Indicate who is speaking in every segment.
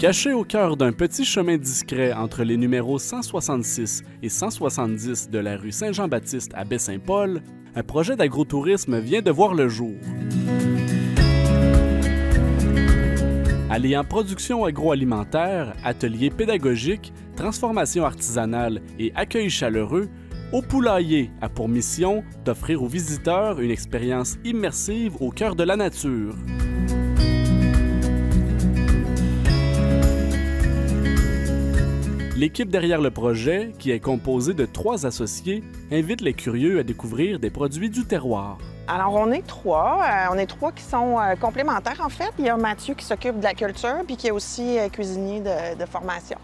Speaker 1: Caché au cœur d'un petit chemin discret entre les numéros 166 et 170 de la rue Saint-Jean-Baptiste à Baie-Saint-Paul, un projet d'agrotourisme vient de voir le jour. Alliant production agroalimentaire, ateliers pédagogiques, transformation artisanale et accueil chaleureux, Au Poulailler a pour mission d'offrir aux visiteurs une expérience immersive au cœur de la nature. L'équipe derrière le projet, qui est composée de 3 associés, invite les curieux à découvrir des produits du terroir.
Speaker 2: Alors, on est trois qui sont complémentaires, en fait. Il y a Mathieu qui s'occupe de la culture, puis qui est aussi cuisinier de formation.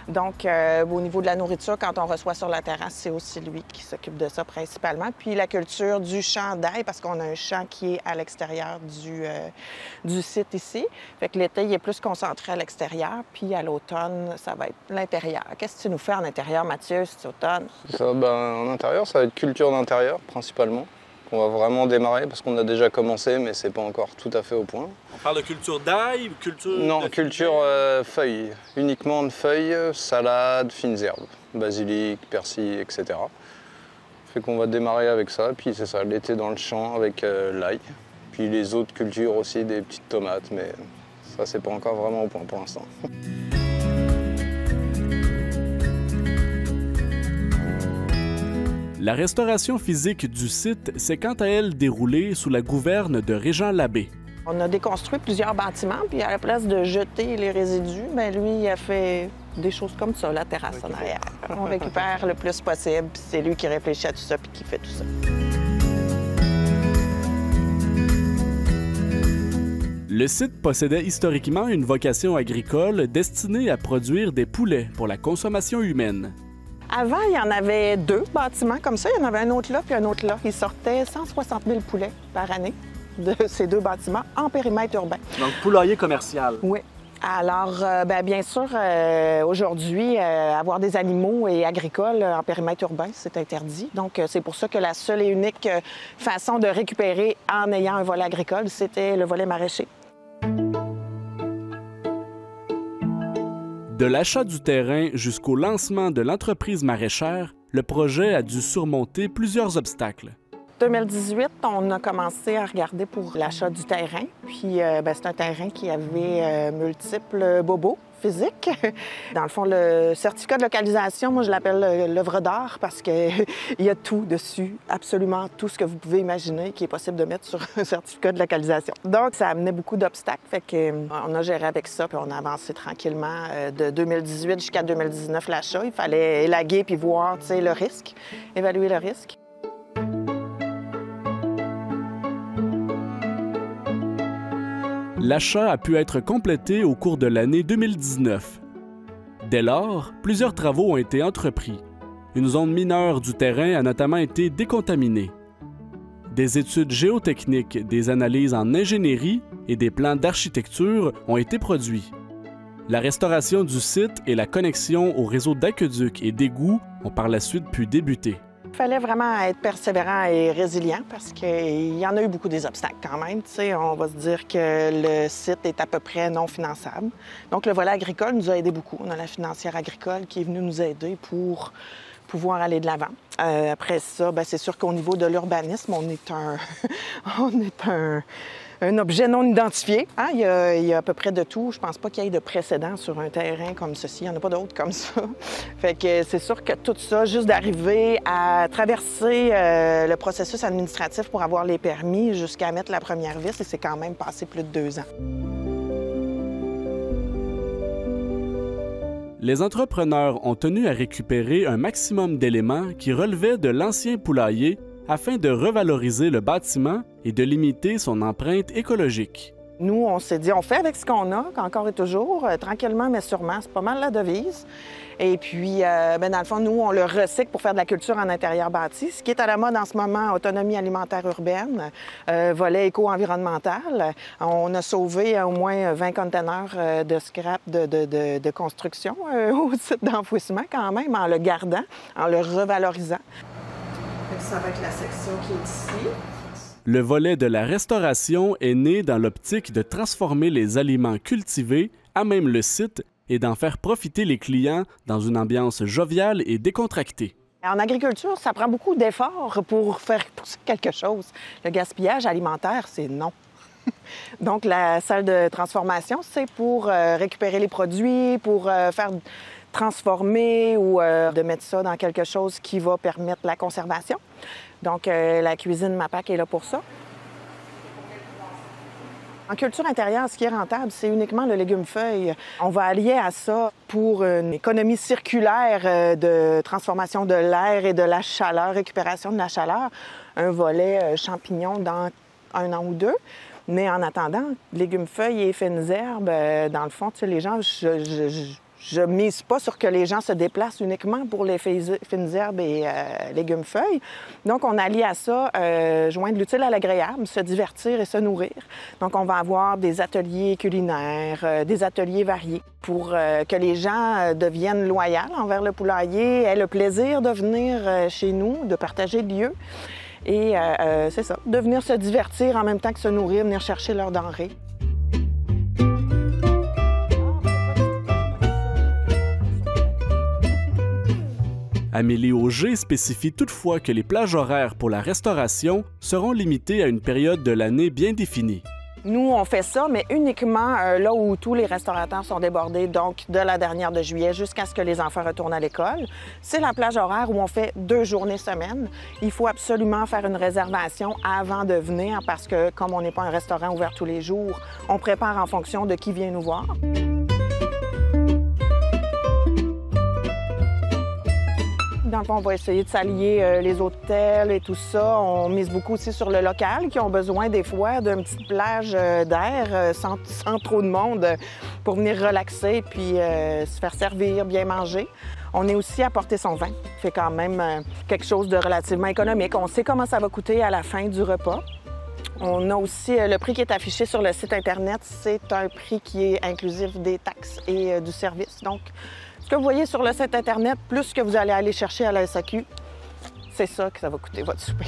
Speaker 2: Donc, au niveau de la nourriture, quand on reçoit sur la terrasse, c'est aussi lui qui s'occupe de ça principalement. Puis la culture du champ d'ail, parce qu'on a un champ qui est à l'extérieur du site ici. Fait que l'été, il est plus concentré à l'extérieur, puis à l'automne, ça va être l'intérieur. Qu'est-ce que tu nous fais en intérieur, Mathieu, cet automne?
Speaker 3: Ça, en intérieur, ça va être culture d'intérieur, principalement. On va vraiment démarrer parce qu'on a déjà commencé, mais c'est pas encore tout à fait au point.
Speaker 1: On parle de culture d'ail ou culture...
Speaker 3: Non, culture feuilles, uniquement de feuilles, salades, fines herbes, basilic, persil, etc. Fait qu'on va démarrer avec ça, puis c'est ça, l'été dans le champ avec l'ail. Puis les autres cultures aussi, des petites tomates, mais ça c'est pas encore vraiment au point pour l'instant.
Speaker 1: La restauration physique du site s'est quant à elle déroulée sous la gouverne de Régent Labbé.
Speaker 2: On a déconstruit plusieurs bâtiments, puis à la place de jeter les résidus, bien lui, il a fait des choses comme ça, la terrasse en arrière. On récupère le plus possible, puis c'est lui qui réfléchit à tout ça, puis qui fait tout ça.
Speaker 1: Le site possédait historiquement une vocation agricole destinée à produire des poulets pour la consommation humaine.
Speaker 2: Avant, il y en avait 2 bâtiments comme ça. Il y en avait un autre là, puis un autre là. Il sortait 160 000 poulets par année de ces 2 bâtiments en périmètre urbain.
Speaker 1: Donc, poulailler commercial.
Speaker 2: Oui. Alors, bien sûr, aujourd'hui, avoir des animaux et agricoles en périmètre urbain, c'est interdit. Donc, c'est pour ça que la seule et unique façon de récupérer en ayant un volet agricole, c'était le volet maraîcher.
Speaker 1: De l'achat du terrain jusqu'au lancement de l'entreprise maraîchère, le projet a dû surmonter plusieurs obstacles.
Speaker 2: En 2018, on a commencé à regarder pour l'achat du terrain. Puis, c'est un terrain qui avait multiples bobos physiques. Dans le fond, le certificat de localisation, moi, je l'appelle l'œuvre d'art parce qu'il y a tout dessus, absolument tout ce que vous pouvez imaginer qui est possible de mettre sur un certificat de localisation. Donc, ça amenait beaucoup d'obstacles. Fait qu'on a géré avec ça, puis on a avancé tranquillement de 2018 jusqu'à 2019 l'achat. Il fallait élaguer puis voir, tu sais, le risque, évaluer le risque.
Speaker 1: L'achat a pu être complété au cours de l'année 2019. Dès lors, plusieurs travaux ont été entrepris. Une zone mineure du terrain a notamment été décontaminée. Des études géotechniques, des analyses en ingénierie et des plans d'architecture ont été produits. La restauration du site et la connexion au réseau d'aqueducs et d'égouts ont par la suite pu débuter.
Speaker 2: Il fallait vraiment être persévérant et résilient parce qu'il y en a eu beaucoup des obstacles quand même. T'sais, on va se dire que le site est à peu près non finançable. Donc, le volet agricole nous a aidé beaucoup. On a la financière agricole qui est venue nous aider pour pouvoir aller de l'avant. Après ça, c'est sûr qu'au niveau de l'urbanisme, on est un objet non identifié. Hein? Il y a à peu près de tout. Je pense pas qu'il y ait de précédent sur un terrain comme ceci. Il n'y en a pas d'autres comme ça. Fait que c'est sûr que tout ça, juste d'arriver à traverser le processus administratif pour avoir les permis jusqu'à mettre la première vis, et c'est quand même passé plus de 2 ans.
Speaker 1: Les entrepreneurs ont tenu à récupérer un maximum d'éléments qui relevaient de l'ancien poulailler afin de revaloriser le bâtiment et de limiter son empreinte écologique.
Speaker 2: Nous, on s'est dit, on fait avec ce qu'on a, qu'encore et toujours, tranquillement mais sûrement. C'est pas mal la devise. Et puis, dans le fond, nous, on le recycle pour faire de la culture en intérieur bâti. Ce qui est à la mode en ce moment, autonomie alimentaire urbaine, volet éco-environnemental. On a sauvé au moins 20 conteneurs de scrap de construction au site d'enfouissement quand même, en le gardant, en le revalorisant. Ça va être la section qui est ici.
Speaker 1: Le volet de la restauration est né dans l'optique de transformer les aliments cultivés à même le site et d'en faire profiter les clients dans une ambiance joviale et décontractée.
Speaker 2: En agriculture, ça prend beaucoup d'efforts pour faire pousser quelque chose. Le gaspillage alimentaire, c'est non. Donc, la salle de transformation, c'est pour récupérer les produits, pour faire transformer ou de mettre ça dans quelque chose qui va permettre la conservation. Donc, la cuisine MAPAC est là pour ça. En culture intérieure, ce qui est rentable, c'est uniquement le légume-feuille. On va allier à ça pour une économie circulaire de transformation de l'air et de la chaleur, récupération de la chaleur, un volet champignons dans 1 an ou 2. Mais en attendant, légumes-feuilles et fines herbes, dans le fond, tu sais, les gens, je mise pas sur que les gens se déplacent uniquement pour les fines herbes et légumes-feuilles. Donc, on allie à ça joindre l'utile à l'agréable, se divertir et se nourrir. Donc, on va avoir des ateliers culinaires, des ateliers variés pour que les gens deviennent loyaux envers le poulailler, aient le plaisir de venir chez nous, de partager le lieu. Et c'est ça, de venir se divertir en même temps que se nourrir, venir chercher leurs denrées.
Speaker 1: Amélie Auger spécifie toutefois que les plages horaires pour la restauration seront limitées à une période de l'année bien définie.
Speaker 2: Nous, on fait ça, mais uniquement là où tous les restaurateurs sont débordés, donc de la dernière de juillet jusqu'à ce que les enfants retournent à l'école. C'est la plage horaire où on fait 2 journées semaine. Il faut absolument faire une réservation avant de venir parce que, comme on n'est pas un restaurant ouvert tous les jours, on prépare en fonction de qui vient nous voir. Dans le fond, on va essayer de s'allier les hôtels et tout ça. On mise beaucoup aussi sur le local qui ont besoin des fois d'une petite plage d'air sans trop de monde pour venir relaxer puis se faire servir, bien manger. On est aussi à porter son vin. C'est quand même quelque chose de relativement économique. On sait comment ça va coûter à la fin du repas. On a aussi le prix qui est affiché sur le site Internet. C'est un prix qui est inclusif des taxes et du service. Donc, ce que vous voyez sur le site Internet, plus ce que vous allez aller chercher à la SAQ, c'est ça que ça va coûter votre souper.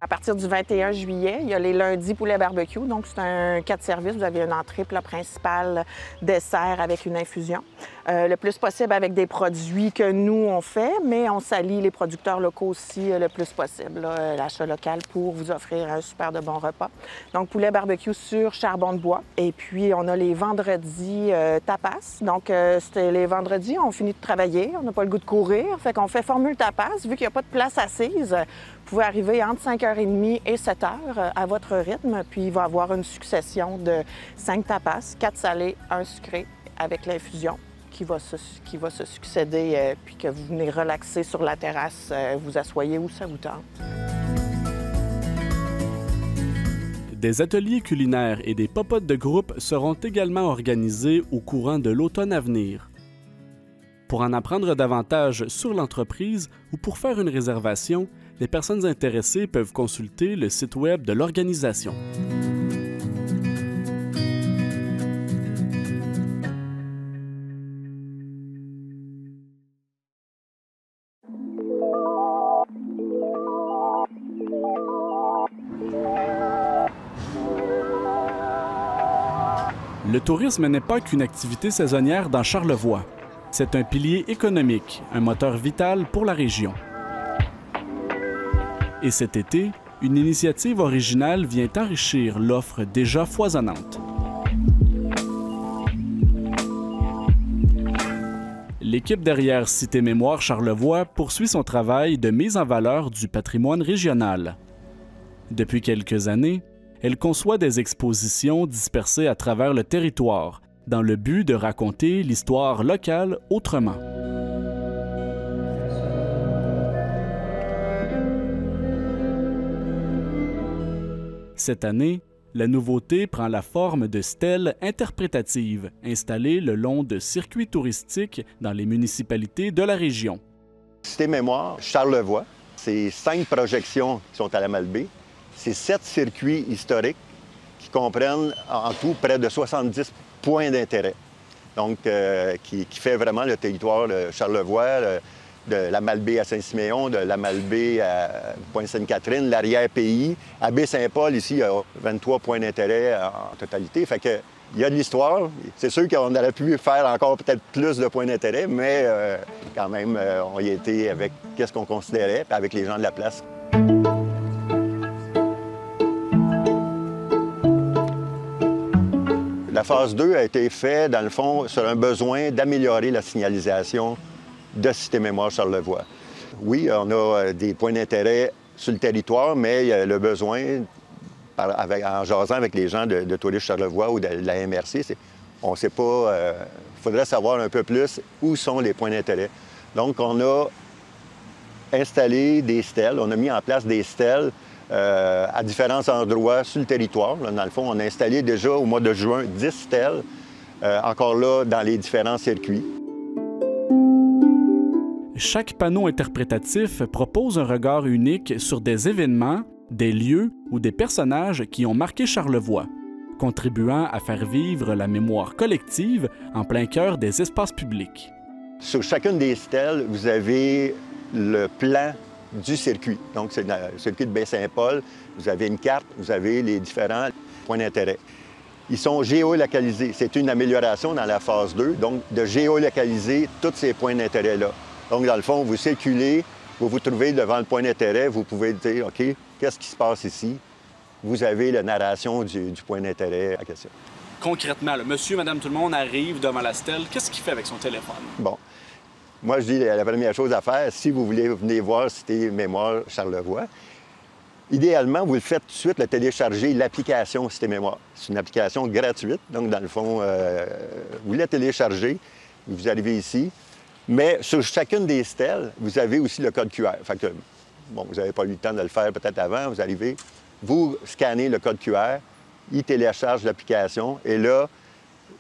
Speaker 2: À partir du 21 juillet, il y a les lundis poulet barbecue. Donc, c'est un 4 services. Vous avez une entrée, plat principal, dessert avec une infusion. Le plus possible avec des produits que nous, on fait, mais on s'allie les producteurs locaux aussi le plus possible. L'achat local pour vous offrir un super de bon repas. Donc, poulet barbecue sur charbon de bois. Et puis, on a les vendredis tapas. Donc, les vendredis, on finit de travailler. On n'a pas le goût de courir. Fait qu'on fait formule tapas. Vu qu'il n'y a pas de place assise, vous pouvez arriver entre 5h30 et 7h à votre rythme, puis il va y avoir une succession de 5 tapas, 4 salés, 1 sucré avec l'infusion qui va se succéder, puis que vous venez relaxer sur la terrasse, vous asseyez où ça vous tente.
Speaker 1: Des ateliers culinaires et des pop-up de groupe seront également organisés au courant de l'automne à venir. Pour en apprendre davantage sur l'entreprise ou pour faire une réservation, les personnes intéressées peuvent consulter le site web de l'organisation. Le tourisme n'est pas qu'une activité saisonnière dans Charlevoix. C'est un pilier économique, un moteur vital pour la région. Et cet été, une initiative originale vient enrichir l'offre déjà foisonnante. L'équipe derrière Cité Mémoire Charlevoix poursuit son travail de mise en valeur du patrimoine régional. Depuis quelques années, elle conçoit des expositions dispersées à travers le territoire, dans le but de raconter l'histoire locale autrement. Cette année, la nouveauté prend la forme de stèles interprétatives installées le long de circuits touristiques dans les municipalités de la région.
Speaker 4: Cité Mémoire, Charlevoix, c'est 5 projections qui sont à la Malbaie. C'est 7 circuits historiques qui comprennent en tout près de 70 points d'intérêt. Donc, qui fait vraiment le territoire de Charlevoix de la Malbaie à Saint-Siméon, de la Malbaie à Pointe-Sainte-Catherine, l'arrière-pays. À Baie-Saint-Paul, ici, il y a 23 points d'intérêt en totalité. Fait que, il y a de l'histoire. C'est sûr qu'on aurait pu faire encore peut-être plus de points d'intérêt, mais quand même, on y était avec qu'est-ce qu'on considérait, puis avec les gens de la place. La phase 2 a été faite, dans le fond, sur un besoin d'améliorer la signalisation de Cité Mémoire Charlevoix. Oui, on a des points d'intérêt sur le territoire, mais il y a le besoin, en jasant avec les gens de Tourisme Charlevoix ou de la MRC, on ne sait pas, il faudrait savoir un peu plus où sont les points d'intérêt. Donc, on a installé des stèles, on a mis en place des stèles à différents endroits sur le territoire. Là, dans le fond, on a installé déjà au mois de juin 10 stèles, encore là, dans les différents circuits.
Speaker 1: Chaque panneau interprétatif propose un regard unique sur des événements, des lieux ou des personnages qui ont marqué Charlevoix, contribuant à faire vivre la mémoire collective en plein cœur des espaces publics.
Speaker 4: Sur chacune des stèles, vous avez le plan du circuit. Donc, c'est le circuit de Baie-Saint-Paul. Vous avez une carte, vous avez les différents points d'intérêt. Ils sont géolocalisés. C'est une amélioration dans la phase 2, donc de géolocaliser tous ces points d'intérêt-là. Donc, dans le fond, vous circulez, vous vous trouvez devant le point d'intérêt, vous pouvez dire, OK, qu'est-ce qui se passe ici? Vous avez la narration du point d'intérêt en question.
Speaker 1: Concrètement, là, monsieur, madame, tout le monde arrive devant la stèle. Qu'est-ce qu'il fait avec son téléphone?
Speaker 4: Bon. Moi, je dis la première chose à faire, si vous voulez venir voir Cité Mémoire Charlevoix, idéalement, vous le faites tout de suite, télécharger l'application Cité Mémoire. C'est une application gratuite, donc dans le fond, vous la téléchargez, vous arrivez ici, mais sur chacune des stèles, vous avez aussi le code QR. Fait que, bon, vous n'avez pas eu le temps de le faire peut-être avant, vous arrivez, vous scannez le code QR, il télécharge l'application, et là,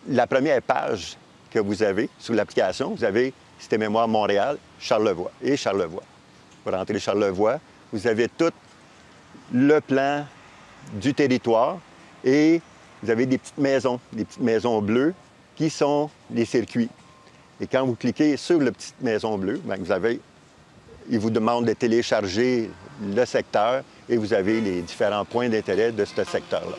Speaker 4: la première page que vous avez sur l'application, vous avez Cité Mémoire Montréal, Charlevoix et Charlevoix. Vous rentrez Charlevoix, vous avez tout le plan du territoire et vous avez des petites maisons bleues qui sont les circuits. Et quand vous cliquez sur la petite maison bleue, bien, il vous demande de télécharger le secteur et vous avez les différents points d'intérêt de ce secteur-là.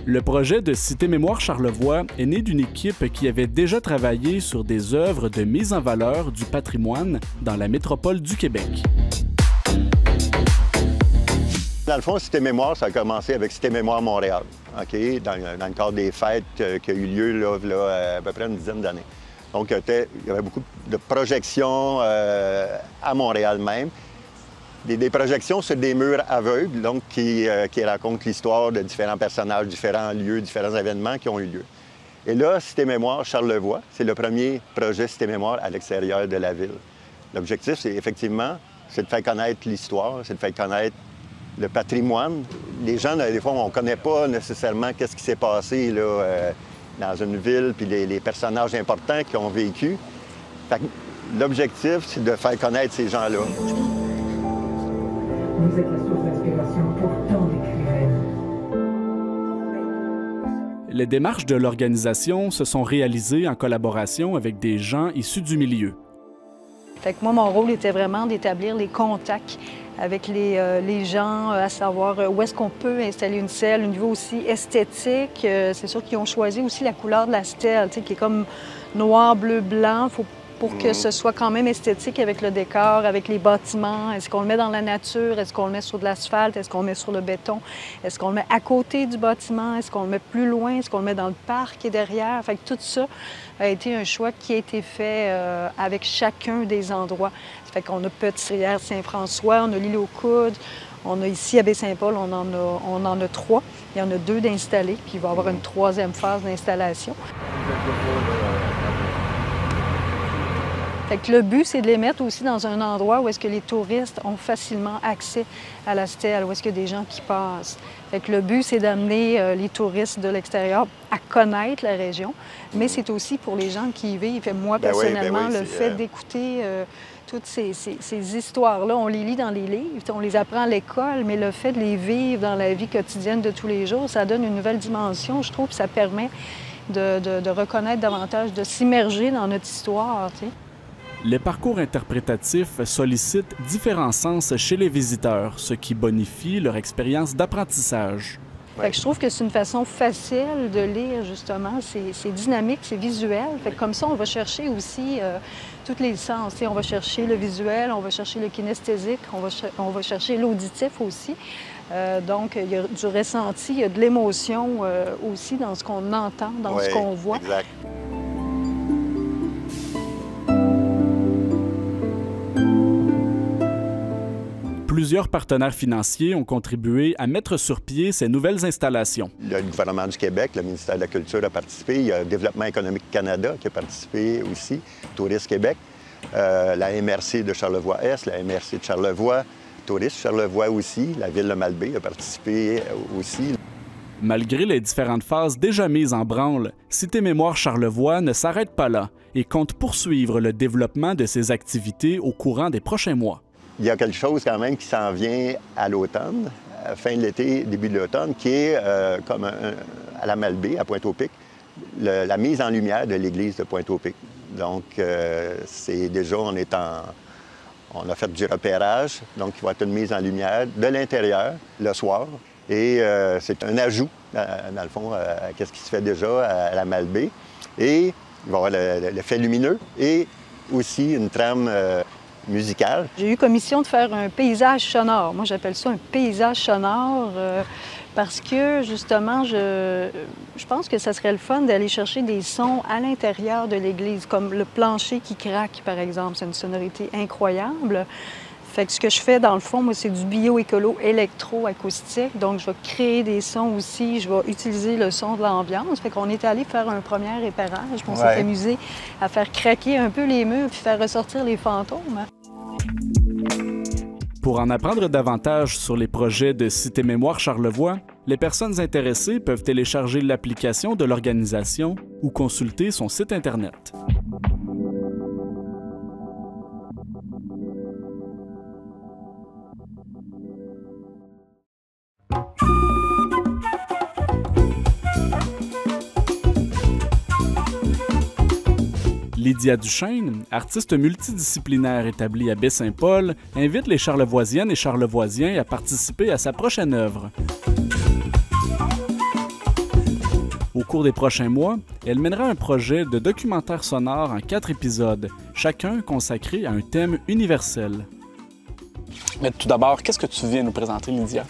Speaker 1: Le projet de Cité Mémoire Charlevoix est né d'une équipe qui avait déjà travaillé sur des œuvres de mise en valeur du patrimoine dans la métropole du Québec.
Speaker 4: Dans le fond, Cité Mémoire, ça a commencé avec Cité Mémoire Montréal, okay? Dans le cadre des fêtes qui a eu lieu là, à peu près une dizaine d'années. Donc, il y avait beaucoup de projections à Montréal même. Des projections sur des murs aveugles, donc qui racontent l'histoire de différents personnages, différents lieux, différents événements qui ont eu lieu. Et là, Cité Mémoire Charlevoix, c'est le premier projet Cité Mémoire à l'extérieur de la ville. L'objectif, c'est effectivement, c'est de faire connaître l'histoire, c'est de faire connaître le patrimoine. Les gens, des fois, on ne connaît pas nécessairement qu'est-ce qui s'est passé là, dans une ville, puis les personnages importants qui ont vécu. L'objectif, c'est de faire connaître ces gens-là.
Speaker 5: Vous êtes la source d'inspiration pour tant d'écrivaines.
Speaker 1: Les démarches de l'organisation se sont réalisées en collaboration avec des gens issus du milieu.
Speaker 6: Fait que moi, mon rôle était vraiment d'établir les contacts avec les gens, à savoir où est-ce qu'on peut installer une stèle au niveau aussi esthétique. C'est sûr qu'ils ont choisi aussi la couleur de la stèle, qui est comme noir, bleu, blanc. Pour que ce soit quand même esthétique avec le décor, avec les bâtiments. Est-ce qu'on le met dans la nature? Est-ce qu'on le met sur de l'asphalte? Est-ce qu'on le met sur le béton? Est-ce qu'on le met à côté du bâtiment? Est-ce qu'on le met plus loin? Est-ce qu'on le met dans le parc qui est derrière? Fait que tout ça a été un choix qui a été fait avec chacun des endroits. Ça fait qu'on a Petite-Rivière-Saint-François, on a l'île aux Coudes, on a ici à Baie-Saint-Paul, on en a 3. Il y en a 2 d'installés, puis il va y avoir une 3e phase d'installation. Fait que le but, c'est de les mettre aussi dans un endroit où est-ce que les touristes ont facilement accès à la stèle, où est-ce qu'il y a des gens qui passent. Fait que le but, c'est d'amener les touristes de l'extérieur à connaître la région, mais c'est aussi pour les gens qui y vivent. Et moi, personnellement, le fait d'écouter toutes ces histoires-là, on les lit dans les livres, on les apprend à l'école, mais le fait de les vivre dans la vie quotidienne de tous les jours, ça donne une nouvelle dimension, je trouve, puis ça permet de reconnaître davantage, de s'immerger dans notre histoire, tu sais.
Speaker 1: Les parcours interprétatifs sollicitent différents sens chez les visiteurs, ce qui bonifie leur expérience d'apprentissage.
Speaker 6: Fait que je trouve que c'est une façon facile de lire, justement. C'est dynamique, c'est visuel. Fait que comme ça, on va chercher aussi tous les sens. T'sais, on va chercher le visuel, on va chercher le kinesthésique, on va chercher l'auditif aussi. Donc, il y a du ressenti, il y a de l'émotion aussi dans ce qu'on entend, dans ce qu'on voit.
Speaker 4: Exact.
Speaker 1: Plusieurs partenaires financiers ont contribué à mettre sur pied ces nouvelles installations.
Speaker 4: Le gouvernement du Québec, le ministère de la Culture a participé, il y a Développement économique Canada qui a participé aussi, Tourisme Québec, la MRC de Charlevoix-Est, la MRC de Charlevoix, Tourisme Charlevoix aussi, la ville de Malbaie a participé aussi.
Speaker 1: Malgré les différentes phases déjà mises en branle, Cité Mémoire Charlevoix ne s'arrête pas là et compte poursuivre le développement de ses activités au courant des prochains mois.
Speaker 4: Il y a quelque chose quand même qui s'en vient à l'automne, fin de l'été, début de l'automne, qui est comme à la Malbaie, à Pointe-au-Pic, la mise en lumière de l'église de Pointe-au-Pic. Donc, c'est déjà, on a fait du repérage, donc il va être une mise en lumière de l'intérieur le soir. Et c'est un ajout, dans le fond, à ce qui se fait déjà à la Malbaie. Et il va y avoir l'effet lumineux et aussi une trame musicale.
Speaker 6: J'ai eu commission de faire un paysage sonore. Moi, j'appelle ça un paysage sonore parce que, justement, je pense que ça serait le fun d'aller chercher des sons à l'intérieur de l'église, comme le plancher qui craque, par exemple. C'est une sonorité incroyable. Fait que ce que je fais, dans le fond, moi, c'est du bio-écolo électro-acoustique. Donc, je vais créer des sons aussi. Je vais utiliser le son de l'ambiance. Fait qu'on est allé faire un premier réparage. On s'est amusé à faire craquer un peu les murs puis faire ressortir les fantômes.
Speaker 1: Pour en apprendre davantage sur les projets de Cité Mémoire Charlevoix, les personnes intéressées peuvent télécharger l'application de l'organisation ou consulter son site Internet. Lydia Duchesne, artiste multidisciplinaire établie à Baie-Saint-Paul, invite les Charlevoisiennes et Charlevoisiens à participer à sa prochaine œuvre. Au cours des prochains mois, elle mènera un projet de documentaire sonore en 4 épisodes, chacun consacré à un thème universel.
Speaker 7: Mais tout d'abord, qu'est-ce que tu viens nous présenter, Lydia?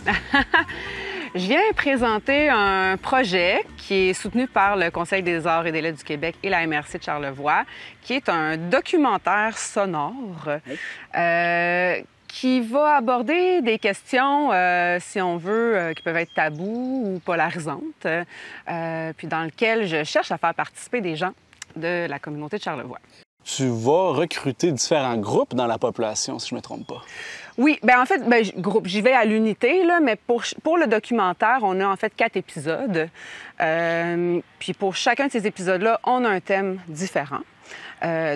Speaker 8: Je viens présenter un projet qui est soutenu par le Conseil des arts et des lettres du Québec et la MRC de Charlevoix, qui est un documentaire sonore qui va aborder des questions, si on veut, qui peuvent être tabous ou polarisantes, puis dans lequel je cherche à faire participer des gens de la communauté de Charlevoix.
Speaker 7: Tu vas recruter différents groupes dans la population, si je ne me trompe pas.
Speaker 8: Oui, bien en fait, groupe, j'y vais à l'unité, là, mais pour le documentaire, on a en fait 4 épisodes. Puis pour chacun de ces épisodes-là, on a un thème différent.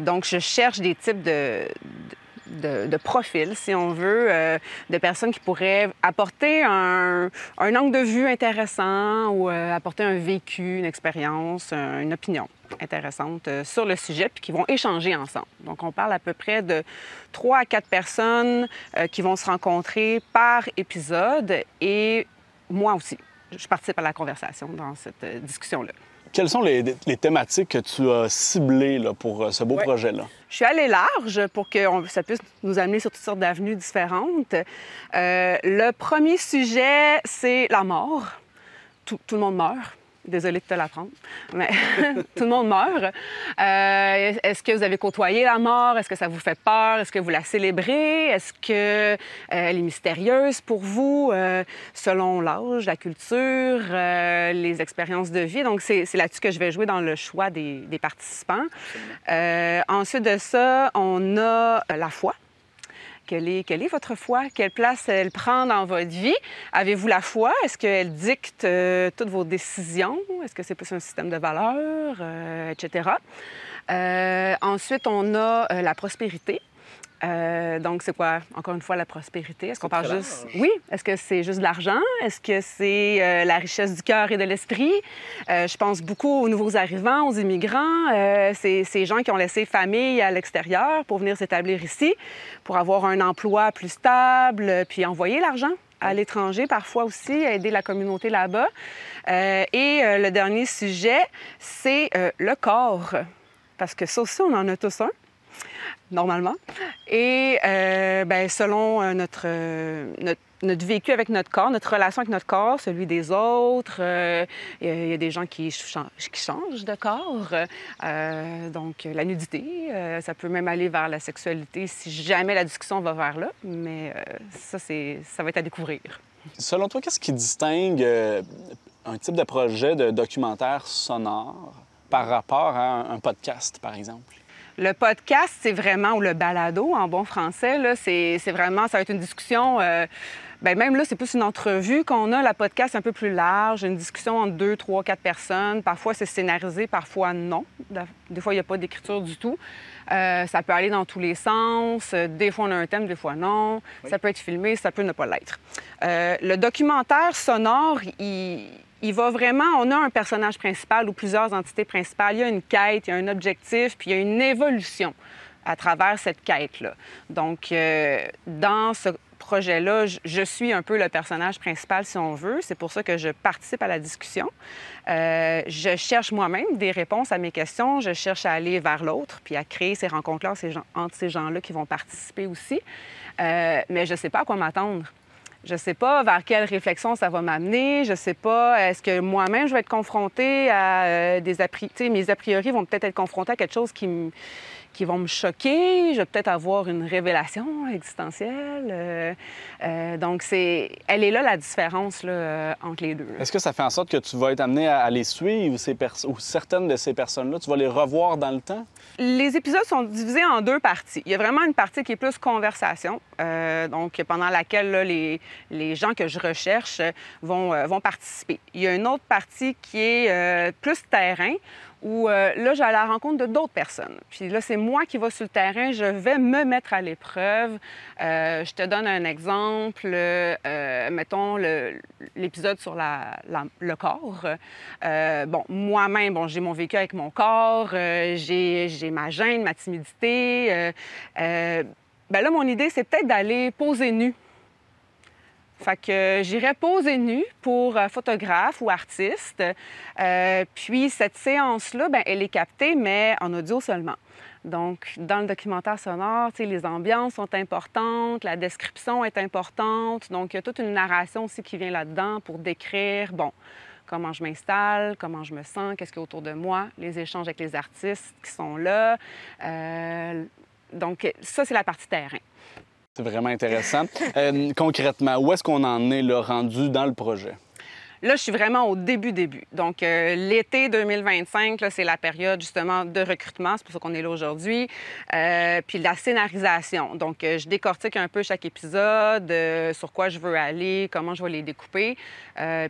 Speaker 8: Donc, je cherche des types de profils, si on veut, de personnes qui pourraient apporter un angle de vue intéressant ou apporter un vécu, une expérience, une opinion intéressante sur le sujet, puis qui vont échanger ensemble. Donc, on parle à peu près de 3 à 4 personnes qui vont se rencontrer par épisode et moi aussi. Je participe à la conversation dans cette discussion-là.
Speaker 7: Quelles sont les thématiques que tu as ciblées là, pour ce beau projet-là?
Speaker 8: Je suis allée large pour que ça puisse nous amener sur toutes sortes d'avenues différentes. Le premier sujet, c'est la mort. Tout le monde meurt. Désolée de te l'apprendre, mais tout le monde meurt. Est-ce que vous avez côtoyé la mort? Est-ce que ça vous fait peur? Est-ce que vous la célébrez? Est-ce qu'elle est mystérieuse pour vous, selon l'âge, la culture, les expériences de vie? Donc, c'est là-dessus que je vais jouer dans le choix des participants. Ensuite de ça, on a la foi. Quelle est votre foi? Quelle place elle prend dans votre vie? Avez-vous la foi? Est-ce qu'elle dicte toutes vos décisions? Est-ce que c'est plus un système de valeurs, etc.? Ensuite, on a la prospérité. Donc, c'est quoi, encore une fois, la prospérité? Est-ce qu'on parle
Speaker 7: très
Speaker 8: juste...
Speaker 7: large.
Speaker 8: Oui. Est-ce que c'est juste de l'argent? Est-ce que c'est la richesse du cœur et de l'esprit? Je pense beaucoup aux nouveaux arrivants, aux immigrants. C'est ces gens qui ont laissé famille à l'extérieur pour venir s'établir ici, pour avoir un emploi plus stable, puis envoyer l'argent à l'étranger parfois aussi, aider la communauté là-bas. Le dernier sujet, c'est le corps. Parce que ça aussi, on en a tous un, normalement. Et selon notre vécu avec notre corps, notre relation avec notre corps, celui des autres, il y a des gens qui changent de corps. Donc, la nudité, ça peut même aller vers la sexualité si jamais la discussion va vers là. Mais ça va être à découvrir.
Speaker 7: Selon toi, qu'est-ce qui distingue un type de projet de documentaire sonore par rapport à un podcast, par exemple?
Speaker 8: Le podcast, c'est vraiment, ou le balado en bon français, là, c'est vraiment, ça va être une discussion, même là, c'est plus une entrevue qu'on a. La podcast, c'est un peu plus large, une discussion entre 2, 3, 4 personnes. Parfois, c'est scénarisé, parfois non. Des fois, il n'y a pas d'écriture du tout. Ça peut aller dans tous les sens. Des fois, on a un thème, des fois non. Oui. Ça peut être filmé, ça peut ne pas l'être. Le documentaire sonore, il va vraiment... On a un personnage principal ou plusieurs entités principales. Il y a une quête, il y a un objectif, puis il y a une évolution à travers cette quête-là. Donc, dans ce projet-là, je suis un peu le personnage principal, si on veut. C'est pour ça que je participe à la discussion. Je cherche moi-même des réponses à mes questions. Je cherche à aller vers l'autre, puis à créer ces rencontres-là entre ces gens-là qui vont participer aussi. Mais je ne sais pas à quoi m'attendre. Je ne sais pas vers quelle réflexion ça va m'amener. Je ne sais pas, est-ce que moi-même, je vais être confrontée à des a priori. Mes a priori vont peut-être être confrontés à quelque chose qui vont me choquer. Je vais peut-être avoir une révélation existentielle. Donc, elle est là, la différence là, entre les deux.
Speaker 7: Est-ce que ça fait en sorte que tu vas être amené à les suivre, ou certaines de ces personnes-là, tu vas les revoir dans le temps?
Speaker 8: Les épisodes sont divisés en 2 parties. Il y a vraiment une partie qui est plus conversation, donc pendant laquelle là, les gens que je recherche vont participer. Il y a une autre partie qui est plus terrain, où là, j'ai à la rencontre de d'autres personnes. Puis là, c'est moi qui vais sur le terrain, je vais me mettre à l'épreuve. Je te donne un exemple. Mettons l'épisode sur le corps. Moi-même, j'ai mon vécu avec mon corps, j'ai ma gêne, ma timidité. Là, mon idée, c'est peut-être d'aller poser nu. Fait que j'irais poser nu pour photographe ou artiste. Puis cette séance-là, elle est captée, mais en audio seulement. Donc, dans le documentaire sonore, les ambiances sont importantes, la description est importante. Donc, il y a toute une narration aussi qui vient là-dedans pour décrire, comment je m'installe, comment je me sens, qu'est-ce qu'il y a autour de moi, les échanges avec les artistes qui sont là. Donc, ça, c'est la partie terrain.
Speaker 7: C'est vraiment intéressant. Concrètement, où est-ce qu'on en est là, rendu dans le projet?
Speaker 8: Là, je suis vraiment au début. Donc, l'été 2025, là, c'est la période, justement, de recrutement. C'est pour ça qu'on est là aujourd'hui. Puis la scénarisation. Donc, je décortique un peu chaque épisode, sur quoi je veux aller, comment je vais les découper.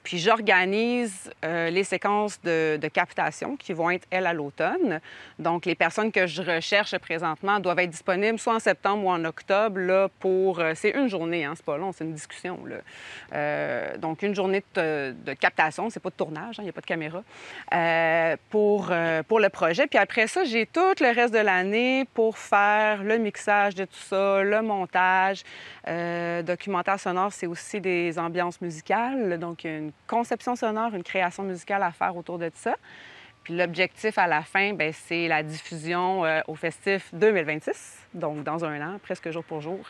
Speaker 8: Puis j'organise les séquences de captation qui vont être, elles, à l'automne. Donc, les personnes que je recherche présentement doivent être disponibles soit en septembre ou en octobre, là, pour... c'est une journée, hein, c'est pas long, c'est une discussion, là. Donc, une journée de captation, c'est pas de tournage, il n'y a pas de caméra, pour le projet. Puis après ça, j'ai tout le reste de l'année pour faire le mixage de tout ça, le montage. Documentaire sonore, c'est aussi des ambiances musicales, donc une conception sonore, une création musicale à faire autour de ça. Puis l'objectif à la fin, c'est la diffusion au Festif 2026, donc dans un an, presque jour pour jour,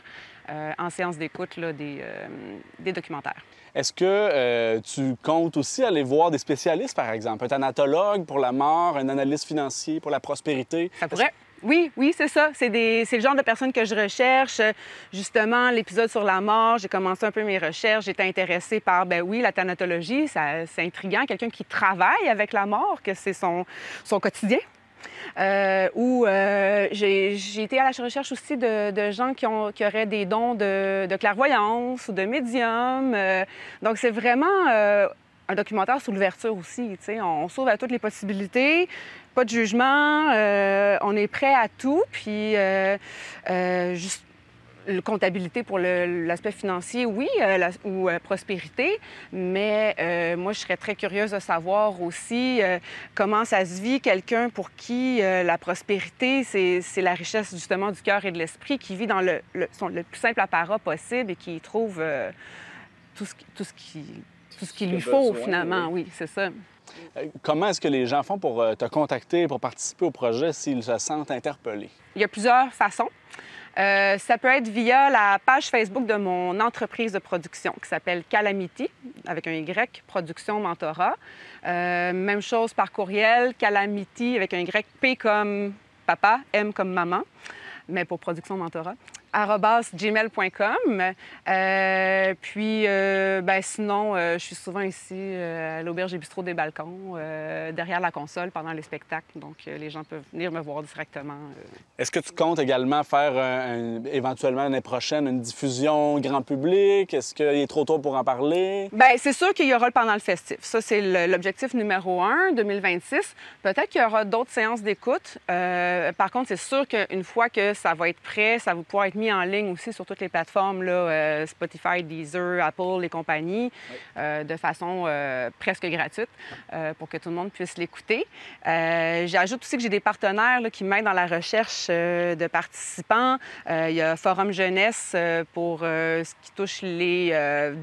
Speaker 8: en séance d'écoute là, des documentaires.
Speaker 7: Est-ce que tu comptes aussi aller voir des spécialistes, par exemple? Un thanatologue pour la mort, un analyste financier pour la prospérité?
Speaker 8: Ça pourrait. Oui, c'est ça. C'est le genre de personnes que je recherche. Justement, l'épisode sur la mort, j'ai commencé un peu mes recherches. J'étais intéressée par, la thanatologie. C'est intriguant. Quelqu'un qui travaille avec la mort, que c'est son quotidien. J'ai été à la recherche aussi de gens qui auraient des dons de clairvoyance ou de médium. Donc, c'est vraiment un documentaire sur l'ouverture aussi. On s'ouvre à toutes les possibilités, pas de jugement, on est prêt à tout. Puis, comptabilité pour l'aspect financier, oui, ou prospérité, mais moi, je serais très curieuse de savoir aussi comment ça se vit quelqu'un pour qui la prospérité, c'est la richesse justement du cœur et de l'esprit, qui vit dans le plus simple apparat possible et qui trouve tout ce qu'il lui faut, finalement, oui, c'est ça.
Speaker 7: Comment est-ce que les gens font pour te contacter, pour participer au projet s'ils se sentent interpellés?
Speaker 8: Il y a plusieurs façons. Ça peut être via la page Facebook de mon entreprise de production qui s'appelle Calamity, avec un Y, Production Mentorat. Même chose par courriel, Calamity avec un Y, P comme papa, M comme maman, mais pour Production Mentorat. @gmail.com. Sinon, je suis souvent ici à l'Auberge et Bistrot des Balcons, derrière la console pendant les spectacles. Donc, les gens peuvent venir me voir directement.
Speaker 7: Est-ce que tu comptes également faire éventuellement l'année prochaine une diffusion grand public? Est-ce qu'il est trop tôt pour en parler?
Speaker 8: Bien, c'est sûr qu'il y aura le pendant le festif. Ça, c'est l'objectif numéro 1, 2026. Peut-être qu'il y aura d'autres séances d'écoute. Par contre, c'est sûr qu'une fois que ça va être prêt, ça va pouvoir être mis en ligne aussi sur toutes les plateformes, là, Spotify, Deezer, Apple et compagnie, de façon presque gratuite pour que tout le monde puisse l'écouter. J'ajoute aussi que j'ai des partenaires là, qui m'aident dans la recherche de participants. Il y a Forum Jeunesse pour ce qui touche les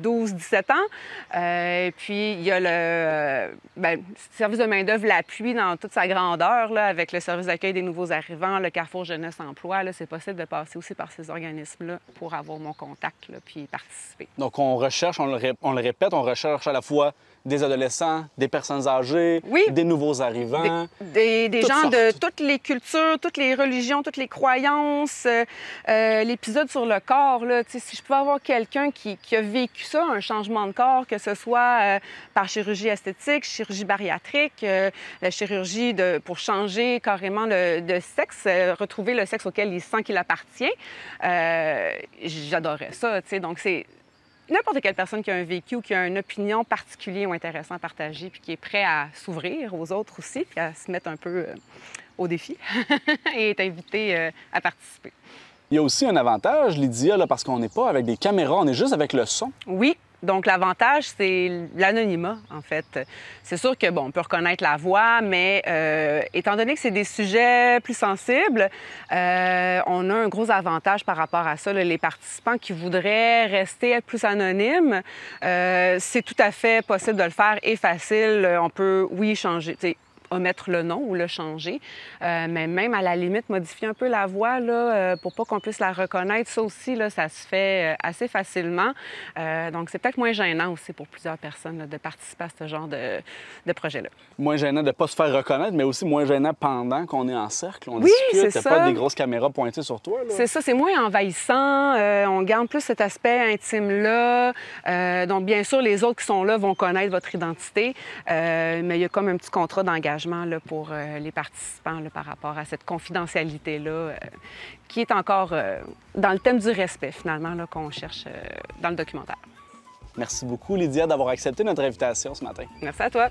Speaker 8: 12-17 ans. Puis, il y a le service de main-d'œuvre, l'appui dans toute sa grandeur, là, avec le service d'accueil des nouveaux arrivants, le Carrefour Jeunesse Emploi. C'est possible de passer aussi par ces organismes-là pour avoir mon contact là, puis participer.
Speaker 7: Donc, on recherche, on le répète, on recherche à la fois des adolescents, des personnes âgées,
Speaker 8: oui,
Speaker 7: des nouveaux arrivants.
Speaker 8: Des gens
Speaker 7: sortes.
Speaker 8: de toutes les cultures, toutes les religions, toutes les croyances. L'épisode sur le corps, là, si je pouvais avoir quelqu'un qui a vécu ça, un changement de corps, que ce soit par chirurgie esthétique, chirurgie bariatrique, la chirurgie pour changer carrément de sexe, retrouver le sexe auquel il sent qu'il appartient, j'adorais ça. Donc, c'est n'importe quelle personne qui a un vécu ou qui a une opinion particulière ou intéressante à partager puis qui est prêt à s'ouvrir aux autres aussi puis à se mettre un peu au défi et est invité à participer.
Speaker 7: Il y a aussi un avantage, Lydia, là, parce qu'on n'est pas avec des caméras, on est juste avec le son.
Speaker 8: Oui. Donc, l'avantage, c'est l'anonymat, en fait. C'est sûr que, bon, on peut reconnaître la voix, mais étant donné que c'est des sujets plus sensibles, on a un gros avantage par rapport à ça. Là, les participants qui voudraient rester plus anonymes, c'est tout à fait possible de le faire et facile. On peut, oui, changer, omettre le nom ou le changer, mais même à la limite, modifier un peu la voix là, pour pas qu'on puisse la reconnaître. Ça aussi, là, ça se fait assez facilement. Donc, c'est peut-être moins gênant aussi pour plusieurs personnes là, de participer à ce genre de projet-là. Moins
Speaker 7: gênant de ne pas se faire reconnaître, mais aussi moins gênant pendant qu'on est en cercle. On
Speaker 8: oui,
Speaker 7: discute,
Speaker 8: c'est
Speaker 7: t'as pas des grosses caméras pointées sur toi.
Speaker 8: C'est ça, c'est moins envahissant. On garde plus cet aspect intime-là. Donc, bien sûr, les autres qui sont là vont connaître votre identité, mais il y a comme un petit contrat d'engagement là, pour les participants là, par rapport à cette confidentialité-là qui est encore dans le thème du respect, finalement, là, qu'on cherche dans le documentaire.
Speaker 7: Merci beaucoup, Lydia, d'avoir accepté notre invitation ce matin.
Speaker 8: Merci à toi.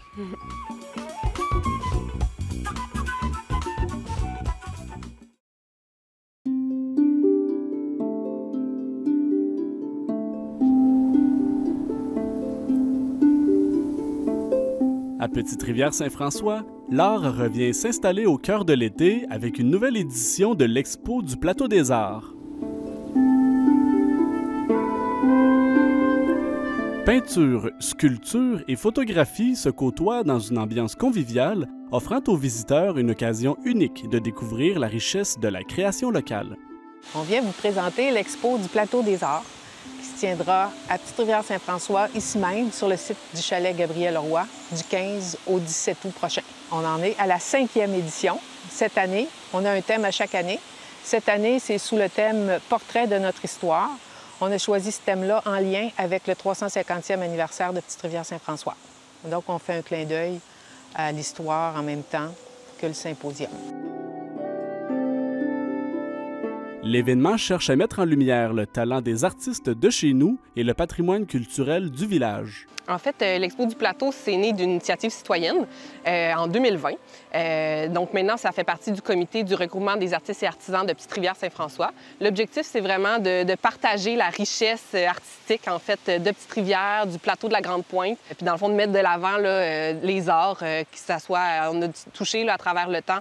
Speaker 1: À Petite-Rivière-Saint-François, l'art revient s'installer au cœur de l'été avec une nouvelle édition de l'Expo du Plateau des Arts. Peinture, sculpture et photographie se côtoient dans une ambiance conviviale, offrant aux visiteurs une occasion unique de découvrir la richesse de la création locale.
Speaker 2: On vient vous présenter l'Expo du Plateau des Arts, qui se tiendra à Petite-Rivière-Saint-François, ici même, sur le site du chalet Gabriel-Roy, du 15 au 17 août prochain. On en est à la 5e édition. Cette année, on a un thème à chaque année. Cette année, c'est sous le thème « Portrait de notre histoire ». On a choisi ce thème-là en lien avec le 350e anniversaire de Petite-Rivière-Saint-François. Donc, on fait un clin d'œil à l'histoire en même temps que le symposium.
Speaker 1: L'événement cherche à mettre en lumière le talent des artistes de chez nous et le patrimoine culturel du village.
Speaker 9: En fait, l'Expo du Plateau, c'est né d'une initiative citoyenne en 2020. Donc maintenant, ça fait partie du comité du regroupement des artistes et artisans de Petite-Rivière-Saint-François. L'objectif, c'est vraiment de partager la richesse artistique, en fait, de Petite-Rivière, du plateau de la Grande-Pointe, et puis dans le fond, de mettre de l'avant les arts, que ça soit, on a touché là, à travers le temps,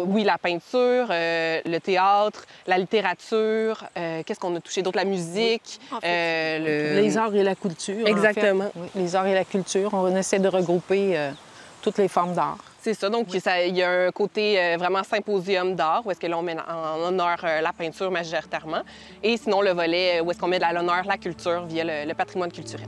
Speaker 9: oui, la peinture, le théâtre, la littérature, qu'est-ce qu'on a touché d'autre? La musique,
Speaker 10: oui, en fait, les arts et la culture.
Speaker 9: Exactement.
Speaker 10: En fait. Oui, les arts et la culture, on essaie de regrouper toutes les formes d'art.
Speaker 9: C'est ça, donc il y a un côté vraiment symposium d'art, où est-ce que là, on met en honneur la peinture majoritairement, et sinon le volet où est-ce qu'on met à l'honneur la culture via le patrimoine culturel.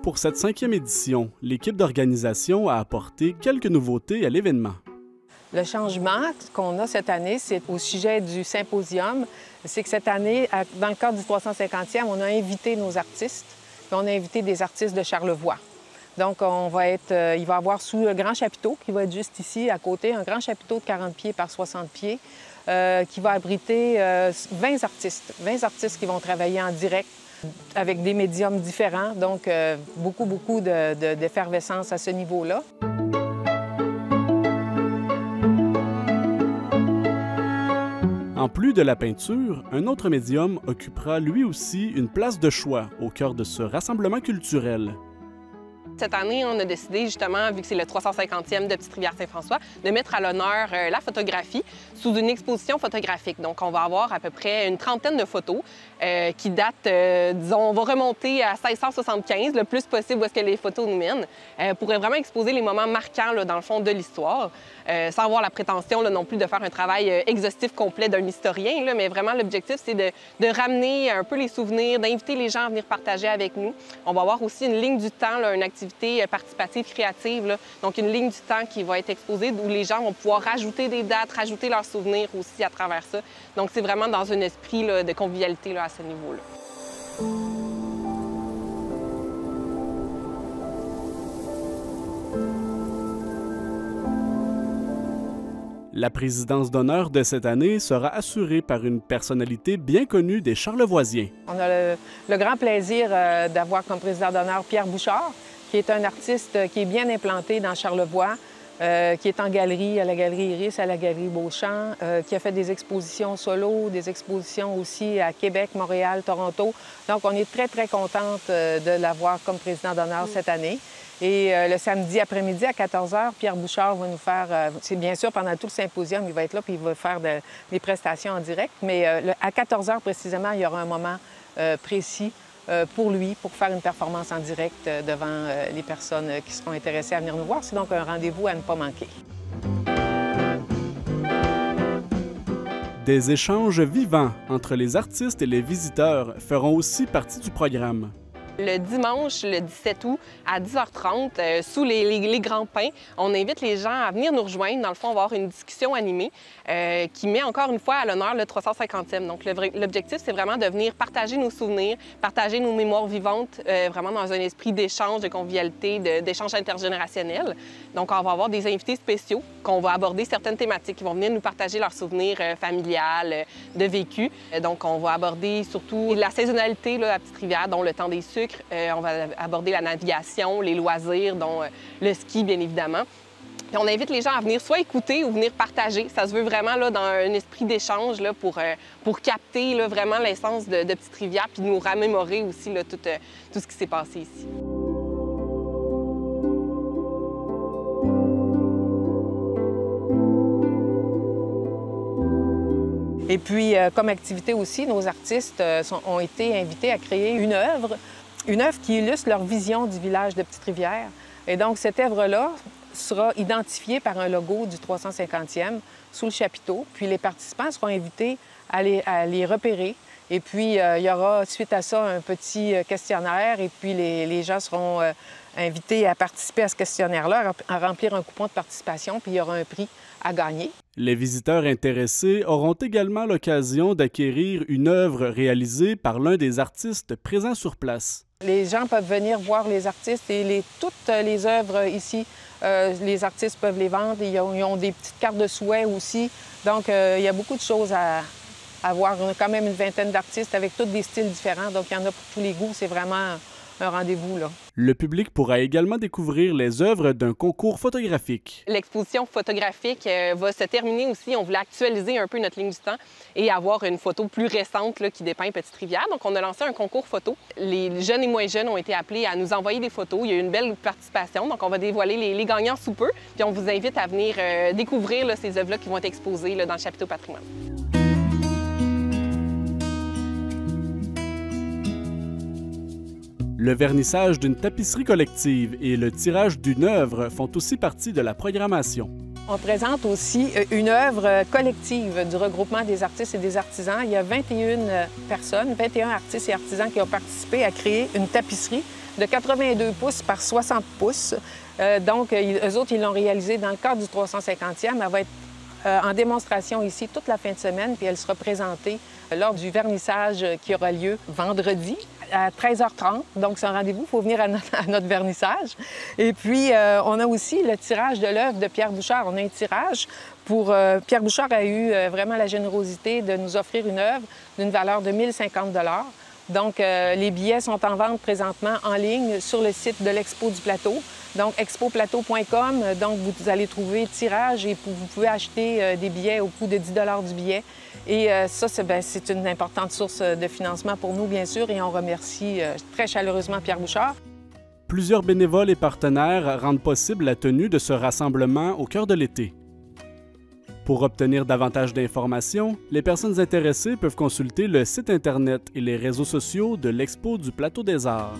Speaker 1: Pour cette 5e édition, l'équipe d'organisation a apporté quelques nouveautés à l'événement.
Speaker 10: Le changement qu'on a cette année, c'est au sujet du symposium. C'est que cette année, dans le cadre du 350e, on a invité nos artistes. Puis on a invité des artistes de Charlevoix. Donc, il va y avoir sous le grand chapiteau, qui va être juste ici, à côté, un grand chapiteau de 40 pieds par 60 pieds, qui va abriter 20 artistes. 20 artistes qui vont travailler en direct avec des médiums différents. Donc, beaucoup d'effervescence à ce niveau-là.
Speaker 1: En plus de la peinture, un autre médium occupera lui aussi une place de choix au cœur de ce rassemblement culturel.
Speaker 9: Cette année, on a décidé justement, vu que c'est le 350e de Petite-Rivière-Saint-François, de mettre à l'honneur la photographie sous une exposition photographique. Donc, on va avoir à peu près une trentaine de photos qui datent, disons, on va remonter à 1675, le plus possible où est-ce que les photos nous mènent, pour vraiment exposer les moments marquants, là, dans le fond, de l'histoire, sans avoir la prétention là, non plus de faire un travail exhaustif complet d'un historien, là, mais vraiment l'objectif, c'est de ramener un peu les souvenirs, d'inviter les gens à venir partager avec nous. On va avoir aussi une ligne du temps, là, une activité participative créative, là, donc une ligne du temps qui va être exposée où les gens vont pouvoir rajouter des dates, rajouter leurs souvenirs aussi à travers ça. Donc c'est vraiment dans un esprit là, de convivialité là, à ce niveau-là.
Speaker 1: La présidence d'honneur de cette année sera assurée par une personnalité bien connue des Charlevoisiens.
Speaker 10: On a le grand plaisir d'avoir comme président d'honneur Pierre Bouchard, qui est un artiste qui est bien implanté dans Charlevoix, qui est en galerie, à la Galerie Iris, à la Galerie Beauchamp, qui a fait des expositions solo, des expositions aussi à Québec, Montréal, Toronto. Donc, on est très contente de l'avoir comme président d'honneur cette année. Et le samedi après-midi à 14 h, Pierre Bouchard va nous faire, c'est bien sûr pendant tout le symposium, il va être là puis il va faire des prestations en direct, mais à 14 h précisément, il y aura un moment précis pour lui, pour faire une performance en direct devant les personnes qui seront intéressées à venir nous voir. C'est donc un rendez-vous à ne pas manquer.
Speaker 1: Des échanges vivants entre les artistes et les visiteurs feront aussi partie du programme.
Speaker 9: Le dimanche, le 17 août, à 10h30, sous les grands pins, on invite les gens à venir nous rejoindre. Dans le fond, on va avoir une discussion animée qui met encore une fois à l'honneur le 350e. Donc, l'objectif, c'est vraiment de venir partager nos souvenirs, partager nos mémoires vivantes, vraiment dans un esprit d'échange, de convivialité, d'échange intergénérationnel. Donc, on va avoir des invités spéciaux qu'on va aborder certaines thématiques qui vont venir nous partager leurs souvenirs familiales, de vécu. Donc, on va aborder surtout la saisonnalité là, à Petite-Rivière, dont le temps des sucres. On va aborder la navigation, les loisirs, dont le ski, bien évidemment. Puis on invite les gens à venir soit écouter ou venir partager. Ça se veut vraiment là, dans un esprit d'échange là, pour capter là, vraiment l'essence de Petite-Rivière puis nous remémorer aussi là, tout ce qui s'est passé ici.
Speaker 10: Et puis, comme activité aussi, nos artistes ont été invités à créer une œuvre qui illustre leur vision du village de Petite-Rivière. Et donc, cette œuvre-là sera identifiée par un logo du 350e sous le chapiteau. Puis les participants seront invités à les repérer. Et puis, il y aura, suite à ça, un petit questionnaire. Et puis, les gens seront invités à participer à ce questionnaire-là, à remplir un coupon de participation. Puis, il y aura un prix à gagner.
Speaker 1: Les visiteurs intéressés auront également l'occasion d'acquérir une œuvre réalisée par l'un des artistes présents sur place.
Speaker 10: Les gens peuvent venir voir les artistes et toutes les œuvres ici, les artistes peuvent les vendre. Ils ont des petites cartes de souhait aussi. Donc, il y a beaucoup de choses avoir quand même une vingtaine d'artistes avec tous des styles différents. Donc, il y en a pour tous les goûts. C'est vraiment un rendez-vous, là.
Speaker 1: Le public pourra également découvrir les œuvres d'un concours photographique.
Speaker 9: L'exposition photographique va se terminer aussi. On voulait actualiser un peu notre ligne du temps et avoir une photo plus récente là, qui dépeint Petite-Rivière. Donc, on a lancé un concours photo. Les jeunes et moins jeunes ont été appelés à nous envoyer des photos. Il y a eu une belle participation. Donc, on va dévoiler les gagnants sous peu. Puis, on vous invite à venir découvrir là, ces œuvres-là qui vont être exposées là, dans le chapiteau patrimoine.
Speaker 1: Le vernissage d'une tapisserie collective et le tirage d'une œuvre font aussi partie de la programmation.
Speaker 10: On présente aussi une œuvre collective du regroupement des artistes et des artisans. Il y a 21 personnes, 21 artistes et artisans qui ont participé à créer une tapisserie de 82 pouces par 60 pouces. Donc, eux autres, ils l'ont réalisée dans le cadre du 350e. Elle va être en démonstration ici toute la fin de semaine, puis elle sera présentée lors du vernissage qui aura lieu vendredi à 13h30. Donc, c'est un rendez-vous, il faut venir à notre vernissage. Et puis, on a aussi le tirage de l'œuvre de Pierre Bouchard. On a un tirage pour... Pierre Bouchard a eu vraiment la générosité de nous offrir une œuvre d'une valeur de 1 050 $. Donc, les billets sont en vente présentement en ligne sur le site de l'Expo du Plateau. Donc, expoplateau.com. Donc, vous allez trouver tirage et vous pouvez acheter des billets au coût de 10 $ du billet. Et ça, c'est une importante source de financement pour nous, bien sûr, et on remercie très chaleureusement Pierre Bouchard.
Speaker 1: Plusieurs bénévoles et partenaires rendent possible la tenue de ce rassemblement au cœur de l'été. Pour obtenir davantage d'informations, les personnes intéressées peuvent consulter le site Internet et les réseaux sociaux de l'Expo du Plateau des Arts.